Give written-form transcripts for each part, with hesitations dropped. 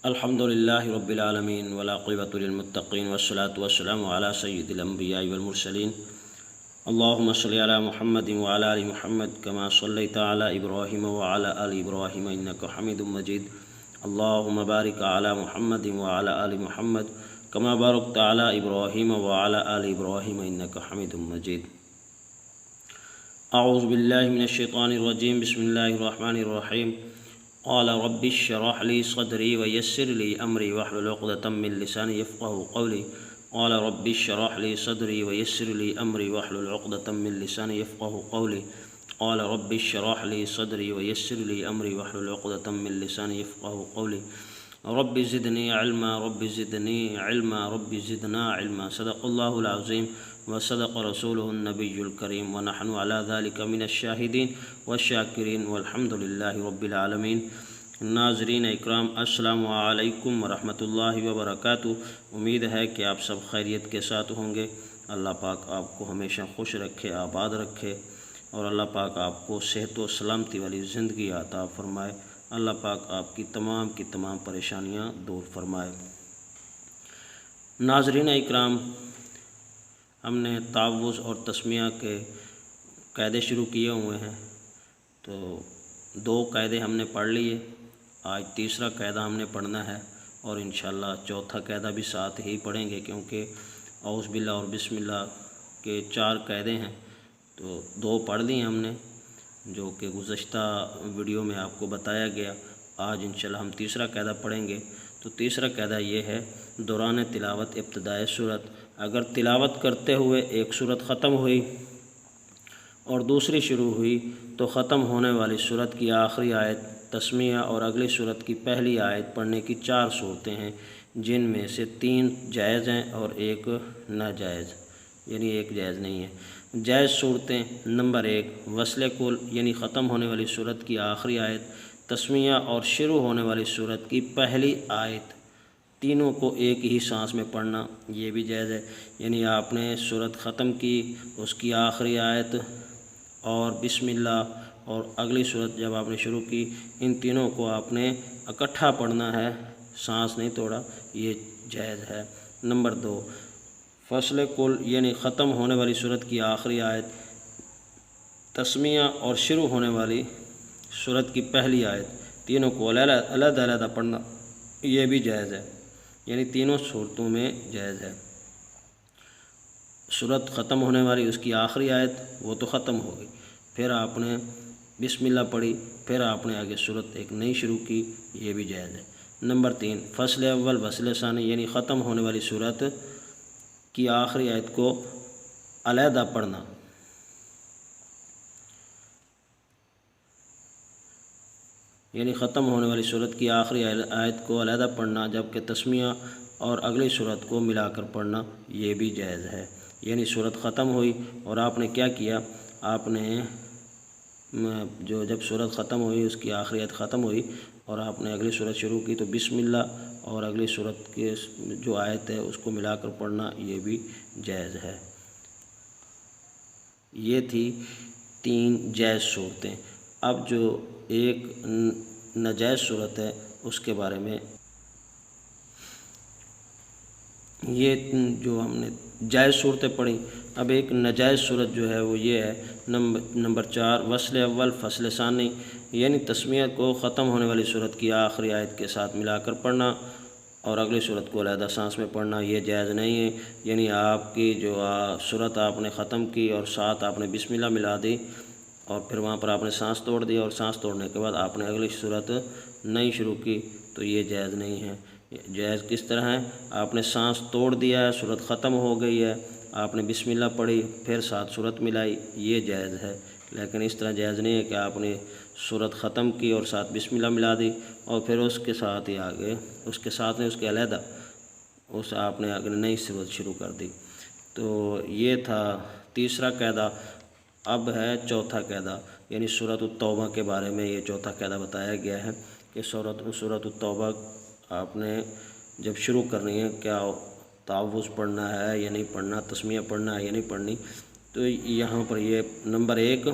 الحمدللہ رب العالمین والعاقبۃ للمتقین والصلاۃ والسلام علی سید الانبیاء والمرسلین اللہم صلی علی محمد وعلی آل محمد کما صلیت علی ابراہیم وعلی آل ابراہیم انک حمید مجید اللہم بارک علی محمد وعلی آل محمد کما بارکت علی ابراہیم وعلی آل ابراہیم انک حمید مجید۔ اعوذ باللہ من الشیطان الرجیم، بسم اللہ الرحمن الرحیم۔ قال رب اشرح لي صدري ويسر لي أمري واحلل عقدة من لساني يفقهوا قولي قال رب اشرح لي صدري ويسر لي أمري واحلل عقدة من لساني يفقهوا قولي قال رب اشرح لي صدري ويسر لي أمري واحلل عقدة من لساني يفقهوا قولي رب زدني علما رب زدني علما رب زدنا علما۔ صدق الله العظيم وصدق رسوله النبي الكريم ونحن على ذلك من الشاهدين والشاكرين والحمد لله رب العالمين۔ ناظرین اکرام، السلام علیکم ورحمۃ اللہ وبرکاتہ۔ امید ہے کہ آپ سب خیریت کے ساتھ ہوں گے۔ اللہ پاک آپ کو ہمیشہ خوش رکھے، آباد رکھے، اور اللہ پاک آپ کو صحت و سلامتی والی زندگی عطا فرمائے۔ اللہ پاک آپ کی تمام پریشانیاں دور فرمائے۔ ناظرین اکرام، ہم نے تعوذ اور تسمیہ کے قاعدے شروع کیے ہوئے ہیں، تو 2 قاعدے ہم نے پڑھ لیے۔ آج تیسرا قاعدہ ہم نے پڑھنا ہے، اور انشاءاللہ چوتھا قاعدہ بھی ساتھ ہی پڑھیں گے، کیونکہ اعوذ باللہ اور بسم اللہ کے 4 قاعدے ہیں، تو 2 پڑھ لیے ہم نے، جو کہ گزشتہ ویڈیو میں آپ کو بتایا گیا۔ آج انشاءاللہ ہم تیسرا قاعدہ پڑھیں گے۔ تو تیسرا قاعدہ یہ ہے، دوران تلاوت ابتدائے سورت اگر تلاوت کرتے ہوئے ایک سورت ختم ہوئی اور دوسری شروع ہوئی، تو ختم ہونے والی سورت کی آخری آیت تسمیہ اور اگلی سورت کی پہلی آیت پڑھنے کی 4 صورتیں ہیں، جن میں سے 3 جائز ہیں اور 1 ناجائز، یعنی 1 جائز نہیں ہے۔ جائز صورتیں: نمبر 1، وصل کل یعنی ختم ہونے والی سورت کی آخری آیت، تسمیہ اور شروع ہونے والی سورت کی پہلی آیت، تینوں کو ایک ہی سانس میں پڑھنا، یہ بھی جائز ہے۔ یعنی آپ نے سورت ختم کی، اس کی آخری آیت اور بسم اللہ، اور اگلی سورت جب آپ نے شروع کی، ان تینوں کو آپ نے اکٹھا پڑھنا ہے، سانس نہیں توڑا، یہ جائز ہے۔ نمبر 2، فصل کل یعنی ختم ہونے والی سورت کی آخری آیت، تسمیہ اور شروع ہونے والی سورت کی پہلی آیت، تینوں کو علیحدہ پڑھنا، یہ بھی جائز ہے، یعنی تینوں صورتوں میں جائز ہے۔ سورت ختم ہونے والی، اس کی آخری آیت وہ تو ختم ہو گئی، پھر آپ نے بسم اللہ پڑھی، پھر آپ نے آگے سورت ایک نئی شروع کی، یہ بھی جائز ہے۔ نمبر 3، فصل اول فصل ثانی یعنی ختم ہونے والی سورت کی آخری آیت کو علیحدہ پڑھنا، یعنی ختم ہونے والی صورت کی آخری آیت کو علیحدہ پڑھنا، جبکہ تسمیہ اور اگلی صورت کو ملا کر پڑھنا، یہ بھی جائز ہے۔ یعنی صورت ختم ہوئی اور آپ نے کیا کیا، آپ نے جب صورت ختم ہوئی، اس کی آخری آیت ختم ہوئی اور آپ نے اگلی صورت شروع کی، تو بسم اللہ اور اگلی صورت کے جو آیت ہے اس کو ملا کر پڑھنا، یہ بھی جائز ہے۔ یہ تھی 3 جائز صورتیں۔ اب جو ایک ناجائز صورت ہے، اس کے بارے میں، یہ جو ہم نے جائز صورتیں پڑھی، اب ایک ناجائز صورت جو ہے وہ یہ ہے، نمبر 4، وصل اول فصل ثانی یعنی تسمیہ کو ختم ہونے والی صورت کی آخری آیت کے ساتھ ملا کر پڑھنا اور اگلی صورت کو علیحدہ سانس میں پڑھنا، یہ جائز نہیں ہے۔ یعنی آپ کی جو صورت آپ نے ختم کی اور ساتھ آپ نے بسم اللہ ملا دی، اور پھر وہاں پر آپ نے سانس توڑ دی، اور سانس توڑنے کے بعد آپ نے اگلی صورت نئی شروع کی، تو یہ جائز نہیں ہے۔ جائز کس طرح ہے، آپ نے سانس توڑ دیا ہے، صورت ختم ہو گئی ہے، آپ نے بسم اللہ پڑھی، پھر ساتھ صورت ملائی، یہ جائز ہے۔ لیکن اس طرح جائز نہیں ہے کہ آپ نے صورت ختم کی اور ساتھ بسم اللہ ملا دی، اور پھر اس کے ساتھ ہی آگے اس کے ساتھ میں اس کے علیحدہ آپ نے آگے نئی صورت شروع کر دی۔ تو یہ تھا تیسرا قاعدہ۔ اب ہے چوتھا قاعدہ، یعنی سورۃ التوبہ کے بارے میں یہ چوتھا قاعدہ بتایا گیا ہے کہ سورۃ التوبہ آپ نے جب شروع کرنی ہے، کیا تعوذ پڑھنا ہے یا نہیں پڑھنا، تسمیہ پڑھنا ہے یا نہیں پڑھنی۔ تو یہاں پر یہ نمبر 1،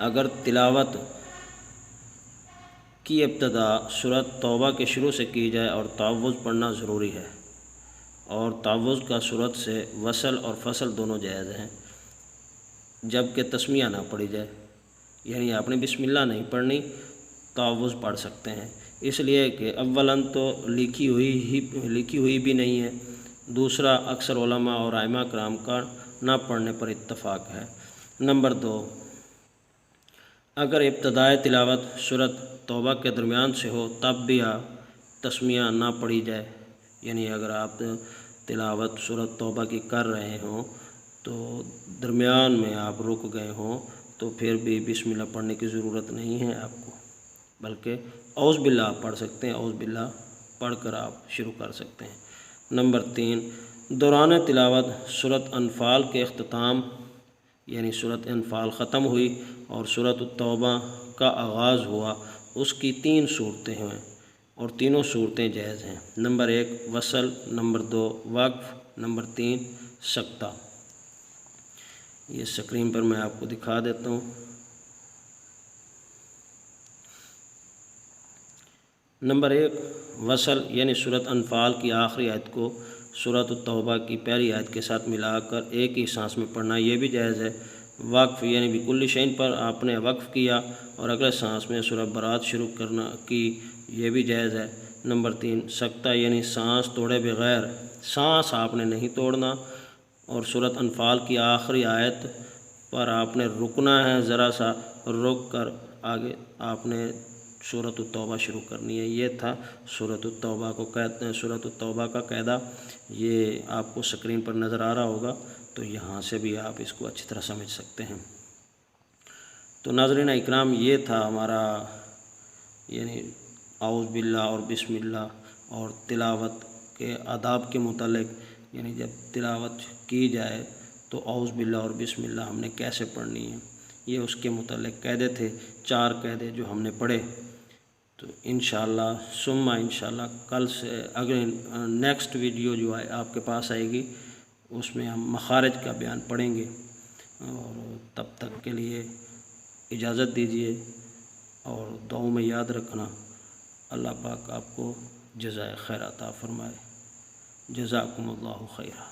اگر تلاوت کی ابتدا سورۃ توبہ کے شروع سے کی جائے اور تعوذ پڑھنا ضروری ہے، اور تعوذ کا سورت سے وصل اور فصل دونوں جائز ہیں، جبکہ تسمیہ نہ پڑھی جائے، یعنی آپ نے بسم اللہ نہیں پڑھنی، تعوذ پڑھ سکتے ہیں، اس لیے کہ اولاً تو لکھی ہوئی بھی نہیں ہے، دوسرا اکثر علماء اور ائمہ کرام کا نہ پڑھنے پر اتفاق ہے۔ نمبر 2، اگر ابتدائے تلاوت سورۃ توبہ کے درمیان سے ہو تب بھی تسمیہ نہ پڑھی جائے، یعنی اگر آپ تلاوت سورۃ توبہ کی کر رہے ہوں تو درمیان میں آپ رک گئے ہوں تو پھر بھی بسم اللہ پڑھنے کی ضرورت نہیں ہے آپ کو، بلکہ اعوذ باللہ آپ پڑھ سکتے ہیں، اعوذ باللہ پڑھ کر آپ شروع کر سکتے ہیں۔ نمبر 3، دوران تلاوت سورۃ انفال کے اختتام، یعنی سورۃ انفال ختم ہوئی اور سورۃ التوبہ کا آغاز ہوا، اس کی 3 صورتیں ہیں اور تینوں صورتیں جائز ہیں۔ نمبر 1 وصل، نمبر 2 وقف، نمبر 3 سکتہ۔ یہ اسکرین پر میں آپ کو دکھا دیتا ہوں۔ نمبر 1 وصل، یعنی سورۃ انفال کی آخری آیت کو سورۃ التوبہ کی پہلی آیت کے ساتھ ملا کر ایک ہی سانس میں پڑھنا، یہ بھی جائز ہے۔ وقف، یعنی بکل شیء پر آپ نے وقف کیا اور اگلے سانس میں سورۃ برات شروع کرنا کی، یہ بھی جائز ہے۔ نمبر 3 سکتہ، یعنی سانس توڑے بغیر، سانس آپ نے نہیں توڑنا اور سورۃ انفال کی آخری آیت پر آپ نے رکنا ہے، ذرا سا رک کر آگے آپ نے سورۃ التوبہ شروع کرنی ہے۔ یہ تھا سورۃ التوبہ کو کہتے ہیں، سورۃ التوبہ کا قاعدہ، یہ آپ کو اسکرین پر نظر آ رہا ہوگا، تو یہاں سے بھی آپ اس کو اچھی طرح سمجھ سکتے ہیں۔ تو ناظرین اکرام، یہ تھا ہمارا یعنی اعوذ باللہ اور بسم اللہ اور تلاوت کے آداب کے متعلق، یعنی جب تلاوت کی جائے تو اعوذ باللہ اور بسم اللہ ہم نے کیسے پڑھنی ہے، یہ اس کے متعلق قاعدے تھے، 4 قاعدے جو ہم نے پڑھے۔ تو انشاءاللہ ثم انشاءاللہ کل سے اگلے نیکسٹ ویڈیو جو ہے آپ کے پاس آئے گی، اس میں ہم مخارج کا بیان پڑھیں گے، اور تب تک کے لیے اجازت دیجیے اور دعاؤں میں یاد رکھنا۔ اللہ پاک آپ کو جزائے خیر عطا فرمائے۔ جزاکم اللہ خیرہ۔